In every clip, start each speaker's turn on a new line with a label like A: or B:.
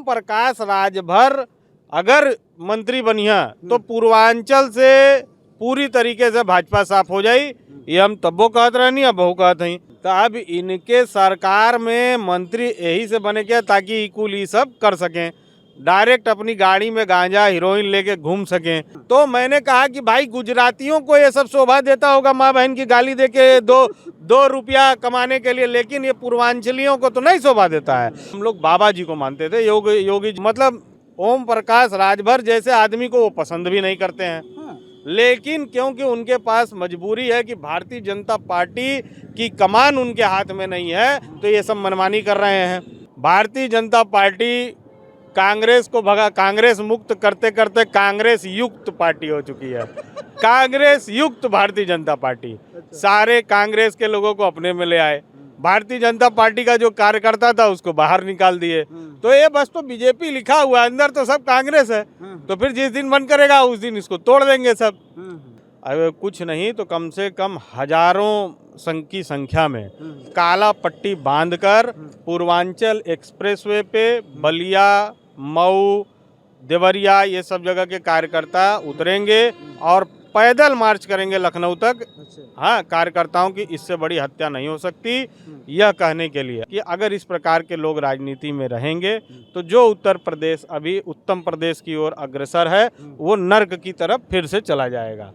A: ओम प्रकाश राजभर अगर मंत्री बनिया तो पूर्वांचल से पूरी तरीके से भाजपा साफ हो जाई। ये हम तब्बो कहत रहनी अब बहु कहत हई। तो अब इनके सरकार में मंत्री यही से बने क्या ताकि कुल ये सब कर सकें, डायरेक्ट अपनी गाड़ी में गांजा हीरोइन लेके घूम सकें। तो मैंने कहा कि भाई गुजरातियों को ये सब शोभा देता होगा माँ बहन की गाली देके दो रुपया कमाने के लिए, लेकिन ये पूर्वांचलियों को तो नहीं शोभा देता है। हम लोग बाबा जी को मानते थे, योगी मतलब ओम प्रकाश राजभर जैसे आदमी को वो पसंद भी नहीं करते हैं, लेकिन क्योंकि उनके पास मजबूरी है कि भारतीय जनता पार्टी की कमान उनके हाथ में नहीं है, तो ये सब मनमानी कर रहे हैं। भारतीय जनता पार्टी कांग्रेस को भगा, कांग्रेस मुक्त करते करते कांग्रेस युक्त पार्टी हो चुकी है। कांग्रेस युक्त भारतीय जनता पार्टी, सारे कांग्रेस के लोगों को अपने में ले आए, भारतीय जनता पार्टी का जो कार्यकर्ता था उसको बाहर निकाल दिए। तो ये बस तो बीजेपी लिखा हुआ है, अंदर तो सब कांग्रेस है। तो फिर जिस दिन बंद करेगा उस दिन इसको तोड़ देंगे सब। अब कुछ नहीं तो कम से कम हजारों की संख्या में काला पट्टी बांधकर पूर्वांचल एक्सप्रेसवे पे बलिया, मऊ, देवरिया ये सब जगह के कार्यकर्ता उतरेंगे और पैदल मार्च करेंगे लखनऊ तक। हाँ, कार्यकर्ताओं की इससे बड़ी हत्या नहीं हो सकती, यह कहने के लिए कि अगर इस प्रकार के लोग राजनीति में रहेंगे तो जो उत्तर प्रदेश अभी उत्तम प्रदेश की ओर अग्रसर है वो नर्क की तरफ फिर से चला जाएगा।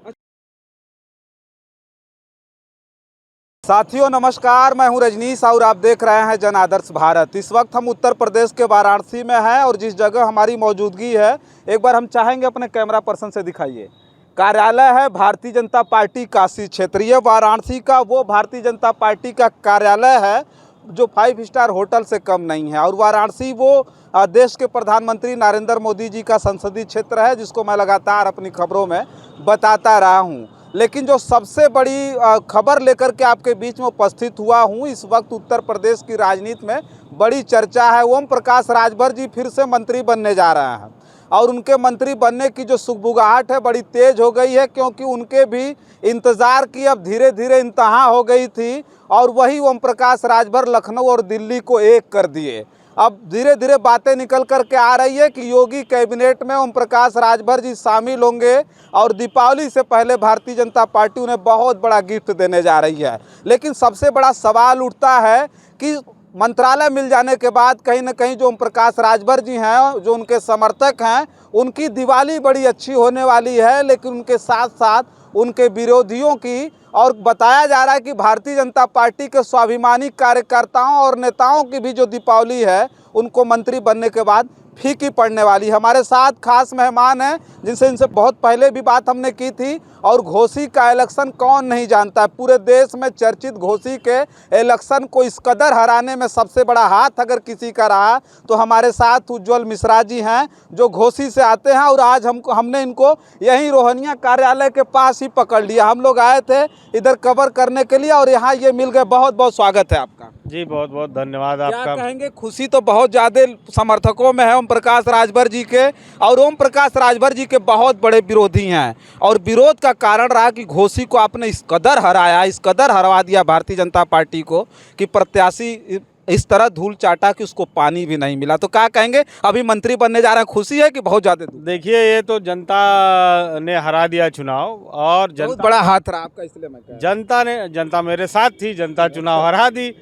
B: साथियों नमस्कार, मैं हूं रजनीश और आप देख रहे हैं जन आदर्श भारत। इस वक्त हम उत्तर प्रदेश के वाराणसी में हैं और जिस जगह हमारी मौजूदगी है एक बार हम चाहेंगे अपने कैमरा पर्सन से दिखाइए। कार्यालय है भारतीय जनता पार्टी काशी क्षेत्रीय वाराणसी का, वो भारतीय जनता पार्टी का कार्यालय है जो 5 स्टार होटल से कम नहीं है। और वाराणसी वो देश के प्रधानमंत्री नरेंद्र मोदी जी का संसदीय क्षेत्र है जिसको मैं लगातार अपनी खबरों में बताता रहा हूँ। लेकिन जो सबसे बड़ी खबर लेकर के आपके बीच में उपस्थित हुआ हूँ, इस वक्त उत्तर प्रदेश की राजनीति में बड़ी चर्चा है। ओम प्रकाश राजभर जी फिर से मंत्री बनने जा रहे हैं और उनके मंत्री बनने की जो सुगबुगाहट है बड़ी तेज हो गई है, क्योंकि उनके भी इंतज़ार की अब धीरे धीरे इंतहा हो गई थी और वही ओम प्रकाश राजभर लखनऊ और दिल्ली को एक कर दिए। अब धीरे धीरे बातें निकल कर के आ रही है कि योगी कैबिनेट में ओम प्रकाश राजभर जी शामिल होंगे और दीपावली से पहले भारतीय जनता पार्टी उन्हें बहुत बड़ा गिफ्ट देने जा रही है। लेकिन सबसे बड़ा सवाल उठता है कि मंत्रालय मिल जाने के बाद कहीं ना कहीं जो ओम प्रकाश राजभर जी हैं, जो उनके समर्थक हैं, उनकी दिवाली बड़ी अच्छी होने वाली है, लेकिन उनके साथ साथ उनके विरोधियों की, और बताया जा रहा है कि भारतीय जनता पार्टी के स्वाभिमानी कार्यकर्ताओं और नेताओं की भी जो दीपावली है उनको मंत्री बनने के बाद फीकी पड़ने वाली। हमारे साथ खास मेहमान हैं जिनसे इनसे बहुत पहले भी बात हमने की थी। और घोसी का इलेक्शन कौन नहीं जानता है, पूरे देश में चर्चित घोसी के इलेक्शन को इस कदर हराने में सबसे बड़ा हाथ अगर किसी का रहा तो हमारे साथ उज्जवल मिश्रा जी हैं जो घोसी से आते हैं। और आज हमने इनको यहीं रोहनिया कार्यालय के पास ही पकड़ लिया। हम लोग आए थे इधर कवर करने के लिए और यहाँ ये मिल गए। बहुत बहुत स्वागत है आपका।
A: जी बहुत बहुत धन्यवाद आपका।
B: क्या कहेंगे, खुशी तो बहुत ज़्यादा समर्थकों में है ओम प्रकाश राजभर जी के, और ओम प्रकाश राजभर जी के बहुत बड़े विरोधी हैं। और विरोध का कारण रहा कि घोसी को आपने इस कदर हराया, इस कदर हरवा दिया भारतीय जनता पार्टी को कि प्रत्याशी इस तरह धूल चाटा कि उसको पानी भी नहीं मिला। तो क्या कहेंगे, अभी मंत्री बनने जा रहे हैं, खुशी है कि बहुत ज़्यादा?
A: देखिए, ये तो जनता ने हरा दिया चुनाव और
B: बहुत बड़ा हाथ रहा आपका, इसलिए मैं कह रहा हूं।
A: जनता मेरे साथ थी, जनता चुनाव हरा दी।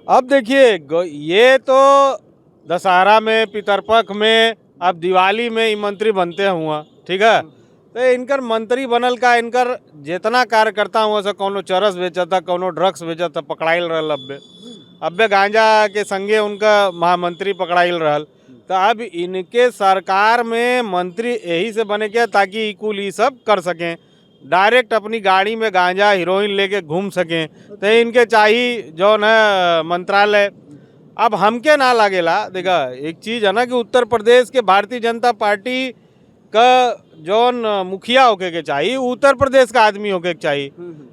A: अब देखिए, ये तो दशहरा में, पितरपक्ष में, अब दिवाली में ही मंत्री बनते हुआ, ठीक है। तो इनकर मंत्री बनल का, इनकर जितना कार्यकर्ता हुआ से कौनो चरस बेचा था, कौनो ड्रग्स बेचा था, पकड़ाइल रहल। अब्बे गांजा के संगे उनका महामंत्री पकड़ाइल रहल। तो अब इनके सरकार में मंत्री यही से बने क्या ताकि कुल ये सब कर सकें, डायरेक्ट अपनी गाड़ी में गांजा हीरोइन लेके घूम सकें। तो इनके चाहिए जो न मंत्रालय। अब हमके ना लागेला, देखा एक चीज़ है ना कि उत्तर प्रदेश के भारतीय जनता पार्टी का जौन मुखिया होके के चाहिए उत्तर प्रदेश का आदमी होके के चाहिए।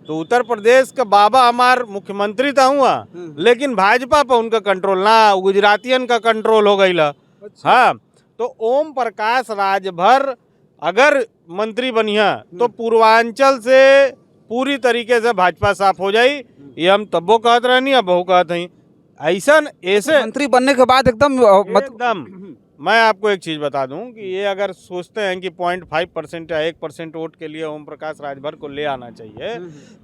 A: तो उत्तर प्रदेश का बाबा हमार मुख्यमंत्री था हुआ, लेकिन भाजपा पर उनका कंट्रोल ना, गुजरातियन का कंट्रोल हो गई।
B: अच्छा।
A: हाँ, तो ओम प्रकाश राजभर अगर मंत्री बनिया तो पूर्वांचल से पूरी तरीके से भाजपा साफ हो जाई। ये हम तब्बो कहत रहनी अब बहु कहत हई। ऐसे
B: मंत्री बनने के बाद एकदम
A: मैं आपको एक चीज़ बता दूं कि ये अगर सोचते हैं कि 0.5% या 1% वोट के लिए ओम प्रकाश राजभर को ले आना चाहिए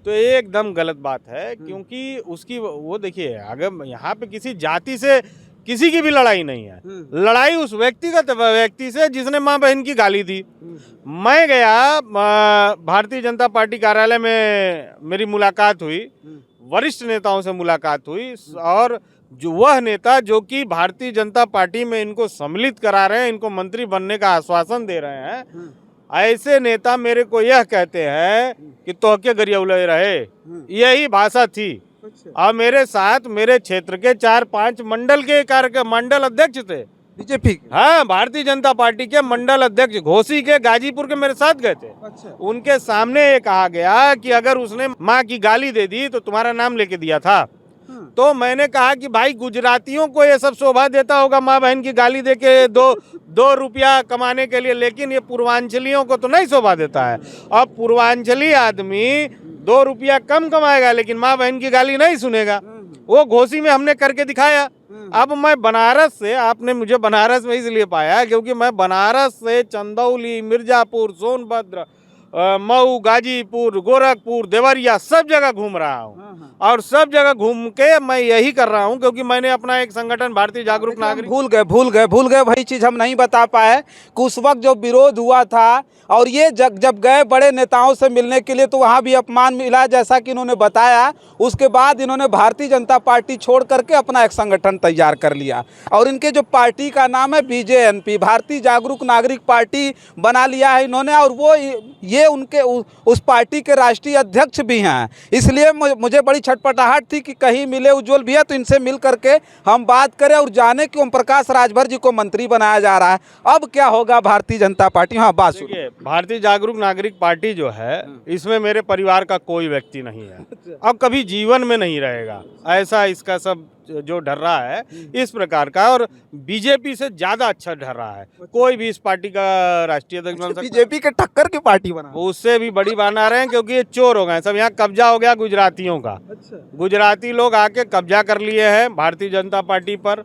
A: तो ये एकदम गलत बात है, क्योंकि उसकी वो देखिए, अगर यहाँ पे किसी जाति से किसी की भी लड़ाई नहीं है, लड़ाई उस व्यक्तिगत व्यक्ति से जिसने माँ बहन की गाली दी। मैं गया भारतीय जनता पार्टी कार्यालय में, मेरी मुलाकात हुई, वरिष्ठ नेताओं से मुलाकात हुई, और जो वह नेता जो कि भारतीय जनता पार्टी में इनको सम्मिलित करा रहे हैं, इनको मंत्री बनने का आश्वासन दे रहे हैं, ऐसे नेता मेरे को यह कहते हैं कि तोहके गरियौले रहे, यही भाषा थी। और मेरे साथ मेरे क्षेत्र के 4-5 मंडल के मंडल अध्यक्ष थे
B: बीजेपी के।
A: हाँ, भारतीय जनता पार्टी के मंडल अध्यक्ष घोसी के, गाजीपुर के मेरे साथ गए थे।
B: अच्छा।
A: उनके सामने ये कहा गया कि अगर उसने माँ की गाली दे दी तो तुम्हारा नाम लेके दिया था। तो मैंने कहा कि भाई, गुजरातियों को ये सब शोभा देता होगा माँ बहन की गाली दे के दो रुपया कमाने के लिए, लेकिन ये पूर्वांचलियों को तो नहीं शोभा देता है। और पूर्वांचली आदमी 2 रुपया कम कमाएगा लेकिन माँ बहन की गाली नहीं सुनेगा। वो घोसी में हमने करके दिखाया। अब मैं बनारस से, आपने मुझे बनारस में इसलिए पाया क्योंकि मैं बनारस से चंदौली, मिर्जापुर, सोनभद्र, मऊ, गाजीपुर, गोरखपुर, देवरिया सब जगह घूम रहा हूँ। और सब जगह घूम के मैं यही कर रहा हूँ क्योंकि मैंने अपना एक संगठन भारतीय जागरूक नागरिक।
B: भूल गए वही चीज़ हम नहीं बता पाए कि उस वक्त जो विरोध हुआ था और ये जब गए बड़े नेताओं से मिलने के लिए तो वहाँ भी अपमान मिला, जैसा कि इन्होंने बताया। उसके बाद इन्होंने भारतीय जनता पार्टी छोड़ करके अपना एक संगठन तैयार कर लिया और इनके जो पार्टी का नाम है BJNP, भारतीय जागरूक नागरिक पार्टी बना लिया है इन्होंने। और वो ये उनके उस पार्टी के राष्ट्रीय अध्यक्ष भी हैं। इसलिए मुझे बड़ी छटपटाहट थी कि कहीं मिले उज्जवल भैया तो इनसे मिल करके हम बात करें और जाने कि ओम प्रकाश राजभर जी को मंत्री बनाया जा रहा है। अब क्या होगा भारतीय जनता पार्टी? हाँ, बात सुनिए।
A: भारतीय जागरूक नागरिक पार्टी जो है, इसमें मेरे परिवार का कोई व्यक्ति नहीं है, अब कभी जीवन में नहीं रहेगा। ऐसा इसका सब जो डर रहा है इस प्रकार का, और बीजेपी से ज्यादा अच्छा डर रहा है। कोई भी इस पार्टी का राष्ट्रीय अध्यक्ष बन सकता है।
B: बीजेपी के टक्कर की पार्टी बना,
A: उससे भी बड़ी बना रहे हैं क्योंकि ये चोर हो गए सब। यहाँ कब्जा हो गया गुजरातियों का। गुजराती लोग आके कब्जा कर लिए हैं भारतीय जनता पार्टी पर।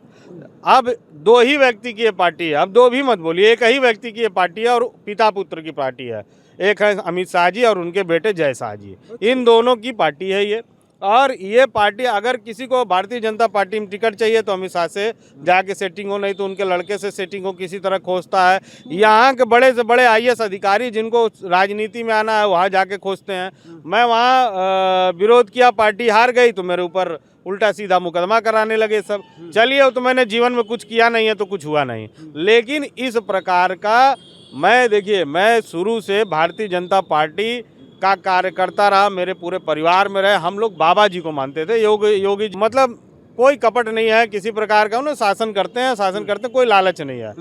A: अब 2 ही व्यक्ति की ये पार्टी है, अब 2 भी मत बोलिए, एक ही व्यक्ति की ये पार्टी है और पिता पुत्र की पार्टी है। एक है अमित शाह जी और उनके बेटे जय शाह जी, इन दोनों की पार्टी है ये। और ये पार्टी, अगर किसी को भारतीय जनता पार्टी में टिकट चाहिए तो अमित शाह से जाके सेटिंग हो, नहीं तो उनके लड़के से सेटिंग हो, किसी तरह खोजता है। यहाँ के बड़े से बड़े IAS अधिकारी जिनको राजनीति में आना है वहाँ जाके खोजते हैं। मैं वहाँ विरोध किया, पार्टी हार गई तो मेरे ऊपर उल्टा सीधा मुकदमा कराने लगे सब। चलिए, तो मैंने जीवन में कुछ किया नहीं है तो कुछ हुआ नहीं। लेकिन इस प्रकार का मैं शुरू से भारतीय जनता पार्टी का कार्यकर्ता रहा, मेरे पूरे परिवार में रहे। हम लोग बाबा जी को मानते थे, योगी मतलब कोई कपट नहीं है किसी प्रकार का। उन्हें शासन करते हैं, कोई लालच नहीं है।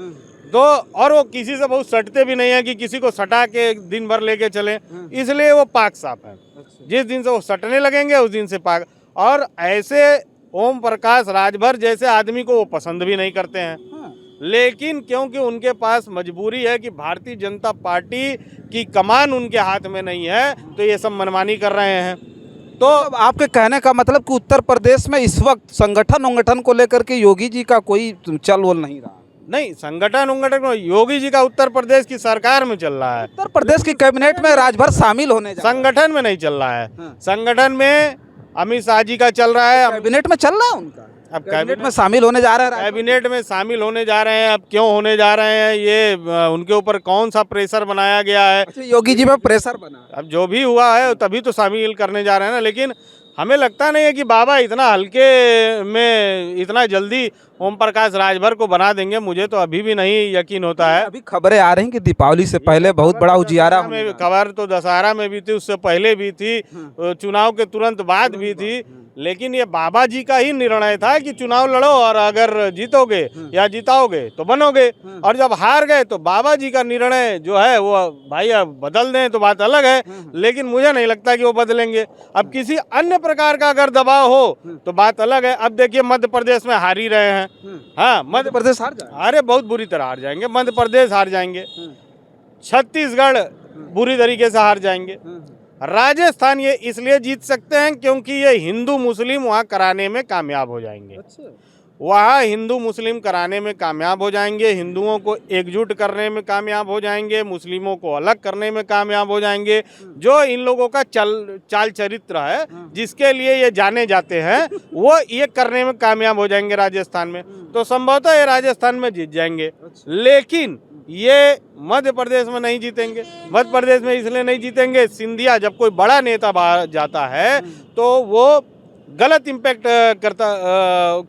A: तो और वो किसी से बहुत सटते भी नहीं है कि किसी को सटा के दिन भर लेके चलें, इसलिए वो पाक साफ है। जिस दिन से वो सटने लगेंगे उस दिन से पाक। और ऐसे ओम प्रकाश राजभर जैसे आदमी को वो पसंद भी नहीं करते हैं, लेकिन क्योंकि उनके पास मजबूरी है कि भारतीय जनता पार्टी की कमान उनके हाथ में नहीं है तो ये सब मनमानी कर रहे हैं।
B: तो आपके कहने का मतलब कि उत्तर प्रदेश में इस वक्त संगठन को लेकर के योगी जी का कोई चल वल नहीं रहा?
A: नहीं, संगठन योगी जी का उत्तर प्रदेश की सरकार में चल रहा है।
B: उत्तर प्रदेश की कैबिनेट में राजभर शामिल होने
A: संगठन में नहीं चल रहा है। संगठन में अमित शाह जी का चल रहा है,
B: कैबिनेट में चल रहा है उनका।
A: अब
B: कैबिनेट में शामिल होने जा रहे हैं,
A: कैबिनेट में शामिल होने जा रहे हैं। अब क्यों होने जा रहे हैं, ये उनके ऊपर कौन सा प्रेशर बनाया गया है?
B: अच्छा, योगी जी में प्रेशर बना।
A: अब जो भी हुआ है तभी तो शामिल करने जा रहे हैं ना। लेकिन हमें लगता नहीं है कि बाबा इतना हल्के में इतना जल्दी ओम प्रकाश राजभर को बना देंगे। मुझे तो अभी भी नहीं यकीन होता है।
B: अभी खबरें आ रही हैं कि दीपावली से पहले बहुत बड़ा उजियारा
A: में, खबर तो दशहरा में भी थी, उससे पहले भी थी, चुनाव के तुरंत बाद भी थी। लेकिन ये बाबा जी का ही निर्णय था कि चुनाव लड़ो और अगर जीतोगे या जिताओगे तो बनोगे, और जब हार गए तो बाबा जी का निर्णय जो है वो भाई अब बदल दें तो बात अलग है, लेकिन मुझे नहीं लगता कि वो बदलेंगे। अब किसी अन्य प्रकार का अगर दबाव हो तो बात अलग है। अब देखिए, मध्य प्रदेश में हार ही रहे हैं। हाँ, मध्य प्रदेश हार जाएंगे, अरे बहुत बुरी तरह हार जाएंगे। मध्य प्रदेश हार जाएंगे, छत्तीसगढ़ बुरी तरीके से हार जाएंगे। राजस्थान ये इसलिए जीत सकते हैं क्योंकि ये हिंदू मुस्लिम वहाँ कराने में कामयाब हो जाएंगे। वह हिंदू मुस्लिम कराने में कामयाब हो जाएंगे, हिंदुओं को एकजुट करने में कामयाब हो जाएंगे, मुस्लिमों को अलग करने में कामयाब हो जाएंगे। जो इन लोगों का चाल चरित्र है, जिसके लिए ये जाने जाते हैं, वो ये करने में कामयाब हो जाएंगे राजस्थान में। तो संभवतः ये राजस्थान में जीत जाएंगे, लेकिन ये मध्य प्रदेश में नहीं जीतेंगे। मध्य प्रदेश में इसलिए नहीं जीतेंगे, सिंधिया जब कोई बड़ा नेता बाहर जाता है तो वो गलत इम्पैक्ट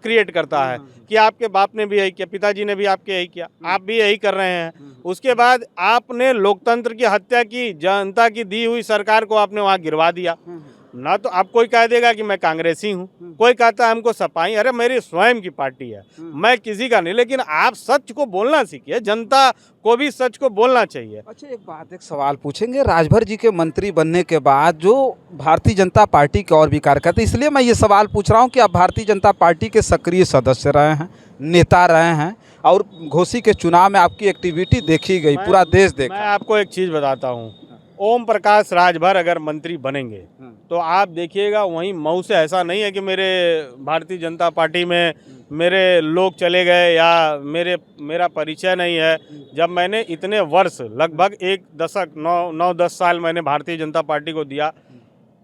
A: क्रिएट करता है कि आपके बाप ने भी यही किया, पिताजी ने भी आपके यही किया, आप भी यही कर रहे हैं। उसके बाद आपने लोकतंत्र की हत्या की, जनता की दी हुई सरकार को आपने वहाँ गिरवा दिया। ना तो आप कोई कह देगा कि मैं कांग्रेसी हूँ, कोई कहता है हमको सपाई, अरे मेरी स्वयं की पार्टी है, मैं किसी का नहीं। लेकिन आप सच को बोलना सीखिए, जनता को भी सच को बोलना चाहिए।
B: अच्छा, एक सवाल पूछेंगे। राजभर जी के मंत्री बनने के बाद जो भारतीय जनता पार्टी के और भी कार्यकर्ता, इसलिए मैं ये सवाल पूछ रहा हूँ कि आप भारतीय जनता पार्टी के सक्रिय सदस्य रहे हैं, नेता रहे हैं, और घोसी के चुनाव में आपकी एक्टिविटी देखी गई, पूरा देश देखा।
A: मैं आपको एक चीज़ बताता हूँ, ओम प्रकाश राजभर अगर मंत्री बनेंगे तो आप देखिएगा वहीं मऊ से ऐसा नहीं है कि मेरे भारतीय जनता पार्टी में मेरे लोग चले गए या मेरा परिचय नहीं है। जब मैंने इतने वर्ष, लगभग एक दशक, 9-10 साल मैंने भारतीय जनता पार्टी को दिया,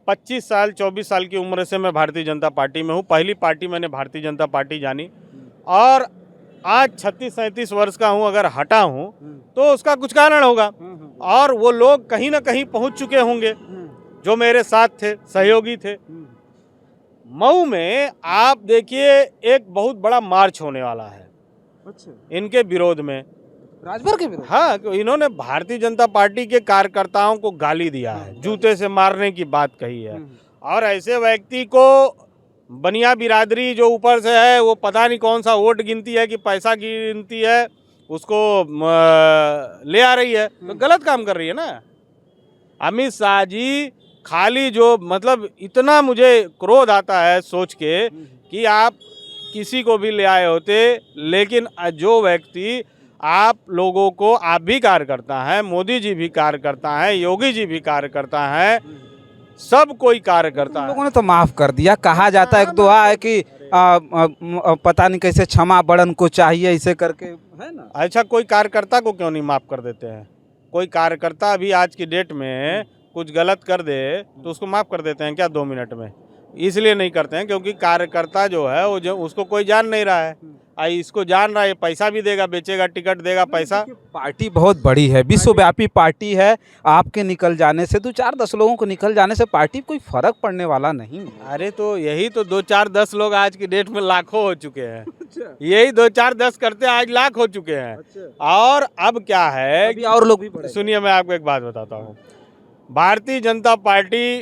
A: 25 साल 24 साल की उम्र से मैं भारतीय जनता पार्टी में हूँ। पहली पार्टी मैंने भारतीय जनता पार्टी जानी, और आज 36-37 वर्ष का हूँ। अगर हटा हूँ तो उसका कुछ कारण होगा, और वो लोग कहीं ना कहीं पहुंच चुके होंगे जो मेरे साथ थे, सहयोगी थे। मऊ में आप देखिए एक बहुत बड़ा मार्च होने वाला है। अच्छा। इनके विरोध में,
B: राजभर के विरोध?
A: हाँ, इन्होंने भारतीय जनता पार्टी के कार्यकर्ताओं को गाली दिया है, जूते से मारने की बात कही है। और ऐसे व्यक्ति को बनिया बिरादरी जो ऊपर से है, वो पता नहीं कौन सा वोट गिनती है कि पैसा गिनती है, उसको ले आ रही है, तो गलत काम कर रही है ना। अमित शाह जी खाली जो, मतलब इतना मुझे क्रोध आता है सोच के कि आप किसी को भी ले आए होते, लेकिन जो व्यक्ति आप लोगों को, आप भी कार्य करता है, मोदी जी भी कार्य करता है, योगी जी भी कार्य करता है, सब कोई कार्य करता है।
B: लोगों ने तो माफ कर दिया। कहा जाता है, एक दुआ है कि पता नहीं कैसे क्षमा बड़न को चाहिए, इसे करके, है ना।
A: अच्छा, कोई कार्यकर्ता को क्यों नहीं माफ कर देते हैं? कोई कार्यकर्ता अभी आज की डेट में कुछ गलत कर दे तो उसको माफ कर देते हैं क्या 2 मिनट में? इसलिए नहीं करते हैं क्योंकि कार्यकर्ता जो है वो, जो उसको कोई जान नहीं रहा है, इसको जान रहा है, पैसा भी देगा, बेचेगा, टिकट देगा, पैसा।
B: पार्टी बहुत बड़ी है, विश्वव्यापी पार्टी है। आपके निकल जाने से, 2-4-10 लोगों को निकल जाने से पार्टी कोई फर्क पड़ने वाला नहीं है।
A: अरे तो यही तो 2-4-10 लोग आज की डेट में लाखों हो चुके हैं। यही 2-4-10 करते आज लाख हो चुके हैं। और अब क्या है,
B: और लोग भी,
A: सुनिए मैं आपको एक बात बताता हूँ। भारतीय जनता पार्टी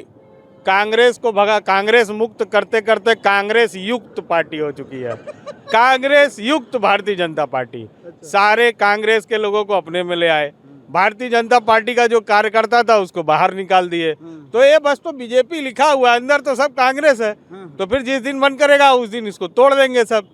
A: कांग्रेस को भगा, कांग्रेस मुक्त करते करते कांग्रेस युक्त पार्टी हो चुकी है। कांग्रेस युक्त भारतीय जनता पार्टी। सारे कांग्रेस के लोगों को अपने में ले आए, भारतीय जनता पार्टी का जो कार्यकर्ता था उसको बाहर निकाल दिए। तो ये बस तो बीजेपी लिखा हुआ है, अंदर तो सब कांग्रेस है। तो फिर जिस दिन मन करेगा उस दिन इसको तोड़ देंगे सब।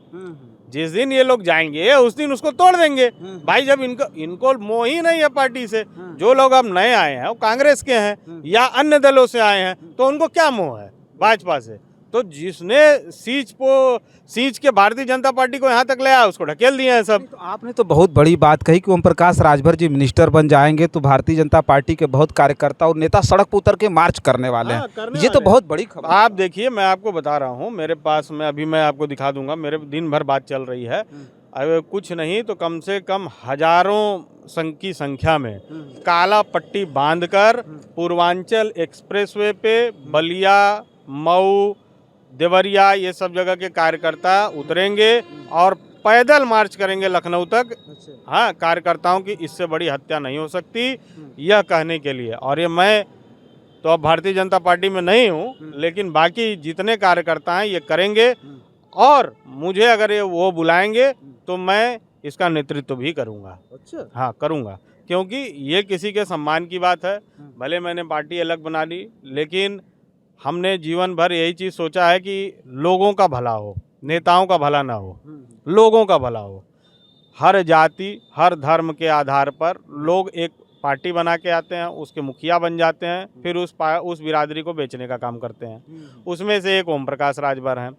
A: जिस दिन ये लोग जाएंगे उस दिन उसको तोड़ देंगे। भाई जब इनको मोह ही नहीं है पार्टी से, जो लोग अब नए आए हैं वो कांग्रेस के हैं या अन्य दलों से आए हैं, तो उनको क्या मोह है भाजपा से? तो जिसने सींच के भारतीय जनता पार्टी को यहाँ तक ले आया उसको ढकेल दिए हैं सब।
B: तो आपने तो बहुत बड़ी बात कही कि ओम प्रकाश राजभर जी मिनिस्टर बन जाएंगे तो भारतीय जनता पार्टी के बहुत कार्यकर्ता और नेता सड़क पर उतर के मार्च करने वाले हैं। ये तो बहुत बड़ी खबर।
A: आप देखिए, मैं आपको बता रहा हूँ, मेरे पास में अभी मैं आपको दिखा दूंगा, मेरे दिन भर बात चल रही है। अब कुछ नहीं तो कम से कम हजारों की संख्या में काला पट्टी बांधकर पूर्वांचल एक्सप्रेसवे पे बलिया, मऊ, देवरिया, ये सब जगह के कार्यकर्ता उतरेंगे और पैदल मार्च करेंगे लखनऊ तक। हाँ, कार्यकर्ताओं की इससे बड़ी हत्या नहीं हो सकती, यह कहने के लिए। और ये मैं तो अब भारतीय जनता पार्टी में नहीं हूँ, लेकिन बाकी जितने कार्यकर्ता हैं ये करेंगे, और मुझे अगर ये वो बुलाएंगे तो मैं इसका नेतृत्व भी करूँगा। अच्छा, हाँ करूँगा, क्योंकि ये किसी के सम्मान की बात है। भले मैंने पार्टी अलग बना ली, लेकिन हमने जीवन भर यही चीज़ सोचा है कि लोगों का भला हो, नेताओं का भला ना हो, लोगों का भला हो। हर जाति, हर धर्म के आधार पर लोग एक पार्टी बना के आते हैं, उसके मुखिया बन जाते हैं, फिर उस बिरादरी को बेचने का काम करते हैं। उसमें से एक ओम प्रकाश राजभर हैं।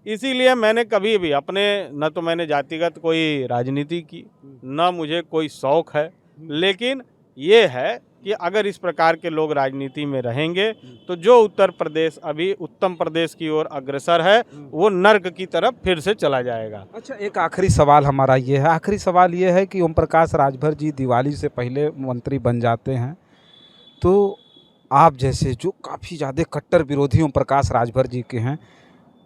A: इसीलिए मैंने कभी भी अपने न तो मैंने जातिगत कोई राजनीति की, न मुझे कोई शौक है, लेकिन ये है कि अगर इस प्रकार के लोग राजनीति में रहेंगे तो जो उत्तर प्रदेश अभी उत्तम प्रदेश की ओर अग्रसर है वो नर्क की तरफ फिर से चला जाएगा।
B: अच्छा, एक आखिरी सवाल हमारा ये है, आखिरी सवाल ये है कि ओम प्रकाश राजभर जी दिवाली से पहले मंत्री बन जाते हैं, तो आप जैसे जो काफ़ी ज़्यादा कट्टर विरोधी ओम प्रकाश राजभर जी के हैं,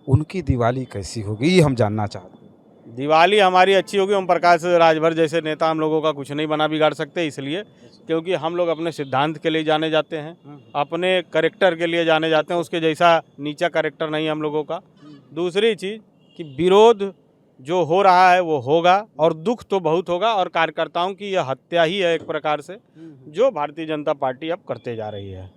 B: उनकी दिवाली कैसी होगी ये हम जानना चाहते हैं।
A: दिवाली हमारी अच्छी होगी। ओम प्रकाश राजभर जैसे नेता हम लोगों का कुछ नहीं बना बिगाड़ सकते, इसलिए क्योंकि हम लोग अपने सिद्धांत के लिए जाने जाते हैं, अपने करेक्टर के लिए जाने जाते हैं, उसके जैसा नीचा करेक्टर नहीं हम लोगों का। दूसरी चीज़ कि विरोध जो हो रहा है वो होगा और दुख तो बहुत होगा, और कार्यकर्ताओं की यह हत्या ही है एक प्रकार से जो भारतीय जनता पार्टी अब करते जा रही है।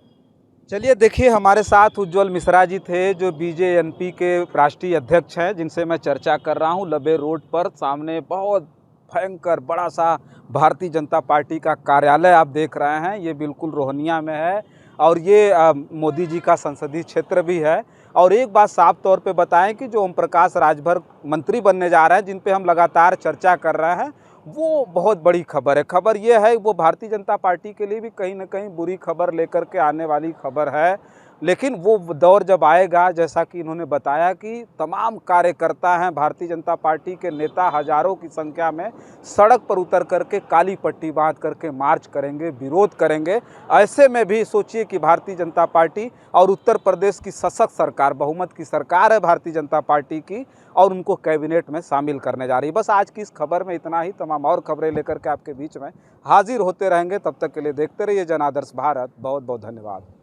B: चलिए देखिए, हमारे साथ उज्ज्वल मिश्रा जी थे जो बीजेएनपी के राष्ट्रीय अध्यक्ष हैं, जिनसे मैं चर्चा कर रहा हूं। लबे रोड पर सामने बहुत भयंकर बड़ा सा भारतीय जनता पार्टी का कार्यालय आप देख रहे हैं, ये बिल्कुल रोहनिया में है और ये मोदी जी का संसदीय क्षेत्र भी है। और एक बात साफ तौर पे बताएं कि जो ओम प्रकाश राजभर मंत्री बनने जा रहे हैं, जिन पे हम लगातार चर्चा कर रहे हैं, वो बहुत बड़ी खबर है। खबर ये है वो भारतीय जनता पार्टी के लिए भी कहीं ना कहीं बुरी खबर लेकर के आने वाली खबर है। लेकिन वो दौर जब आएगा, जैसा कि इन्होंने बताया कि तमाम कार्यकर्ता हैं भारतीय जनता पार्टी के नेता हजारों की संख्या में सड़क पर उतर करके काली पट्टी बांध करके मार्च करेंगे, विरोध करेंगे। ऐसे में भी सोचिए कि भारतीय जनता पार्टी और उत्तर प्रदेश की सशक्त सरकार, बहुमत की सरकार है भारतीय जनता पार्टी की, और उनको कैबिनेट में शामिल करने जा रही है। बस आज की इस खबर में इतना ही। तमाम और खबरें लेकर के आपके बीच में हाजिर होते रहेंगे। तब तक के लिए देखते रहिए जन आदर्श भारत। बहुत बहुत धन्यवाद।